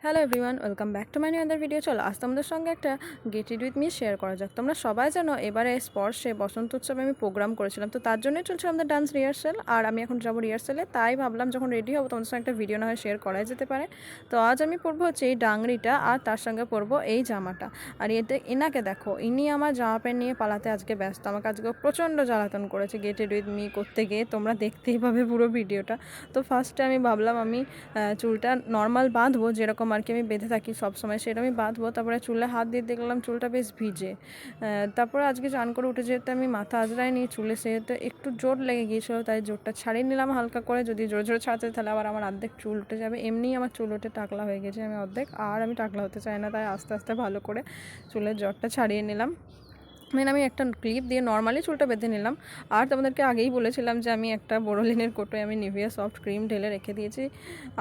Hello everyone, welcome back to my new other video. চলো আজ তোমাদের সঙ্গে একটা get ready with me share করা যাক। তোমরা সবাই জানো এবারে স্পর্শে বসন্ত উৎসবে আমি প্রোগ্রাম করেছিলাম, তো তার জন্যই চলছে আমাদের ডান্স রিহার্সাল। আর আমি এখন যাবো রিহার্সালে, তাই ভাবলাম যখন রেডি হবো তোমাদের সঙ্গে একটা ভিডিও না হয় শেয়ার করাই যেতে পারে। তো আজ আমি পরবো হচ্ছে এই ডাংরিটা, আর তার সঙ্গে পরবো এই জামাটা। আর এনাকে দেখো, ইনি আমার জামা প্যান্ট নিয়ে পালাতে আজকে ব্যস্ত। আমাকে আজকে প্রচণ্ড জ্বালাতন করেছে গেট রেডি উইথ মি করতে গিয়ে, তোমরা দেখতেই পাবে পুরো ভিডিওটা। তো ফার্স্টে আমি ভাবলাম আমি চুলটা নর্মাল বাঁধবো, যেরকম আর কি আমি বেঁধে থাকি সবসময় সেরকমই বাঁধবো। তারপরে চুলে হাত দিয়ে দেখলাম চুলটা বেশ ভিজে। তারপরে আজকে চান করে উঠে যেহেতু আমি মাথা আজরাইনি, চুলে সেহেতু একটু জোর লেগে গিয়েছিলো, তাই জোরটা ছাড়িয়ে নিলাম হালকা করে। যদি জোরে জোরে ছাড়তে তাহলে আবার আমার অর্ধেক চুল উঠে যাবে। এমনিই আমার চুল উঠে টাকলা হয়ে গেছে, আমি অর্ধেক, আর আমি টাকলা হতে চাই না, তাই আস্তে আস্তে ভালো করে চুলের জটটা ছাড়িয়ে নিলাম। আমি একটা ক্লিপ দিয়ে নর্মালি চুলটা বেঁধে নিলাম। আর তোমাদেরকে আগেই বলেছিলাম যে আমি একটা বোরোলিনের কোটোয় আমি নিভিয়া সফট ক্রিম ঢেলে রেখে দিয়েছি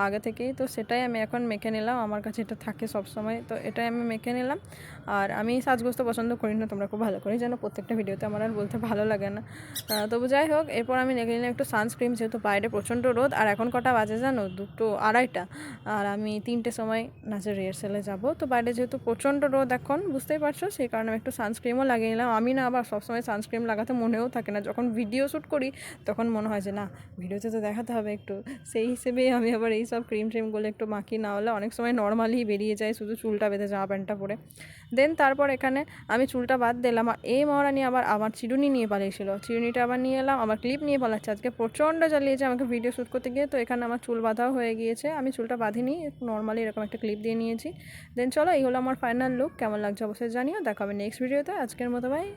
আগে থেকেই, তো সেটাই আমি এখন মেখে নিলাম। আমার কাছে এটা থাকে সব সময়, তো এটাই আমি মেখে নিলাম। আর আমি সাজগোজ তো পছন্দ করি না, তোমরা খুব ভালো করেই জানো, প্রত্যেকটা ভিডিওতে আমার আর বলতে ভালো লাগে না। তবু যাই হোক, এরপর আমি মেখে নিলাম একটু সানস্ক্রিন, যেহেতু বাইরে প্রচণ্ড রোদ। আর এখন কটা বাজে জানো, 2:30, আর আমি 3টের সময় নাচের রিহার্সালে যাব। তো বাইরে যেহেতু প্রচণ্ড রোদ এখন, বুঝতেই পারছো, সেই কারণে আমি একটু সানস্ক্রিমও লাগিয়ে নিলাম। আমি না আবার সবসময় সানস্ক্রিন লাগাতে মনেও থাকে না, যখন ভিডিও শ্যুট করি তখন মনে হয় যে না, ভিডিওতে তো দেখাতে হবে একটু, সেই হিসেবেই আমি আবার এই সব ট্রিমগুলো একটু মাখি, না হলে অনেক সময় নর্মালি বেরিয়ে যায় শুধু চুলটা বেঁধে জামা প্যান্টটা পরে। দেন তারপর এখানে আমি চুলটা বাদ দিলাম, আর এই মহারানি আবার আমার চিরুনি নিয়ে পালিয়েছিল, চিরুনিটা আবার নিয়ে এলাম, আমার ক্লিপ নিয়ে পালাচ্ছে। আজকে প্রচণ্ড জ্বালিয়েছে আমাকে ভিডিও শ্যুট করতে গিয়ে। তো এখানে আমার চুল বাঁধাও হয়ে গিয়েছে, আমি চুলটা বাঁধিনি, নর্মালি এরকম একটা ক্লিপ দিয়ে নিয়েছি। দেন চলো, এই হলো আমার ফাইনাল লুক। কেমন লাগছে অবশ্যই জানিও, দেখা হবে নেক্সট ভিডিওতে। আজকের মতো বাই।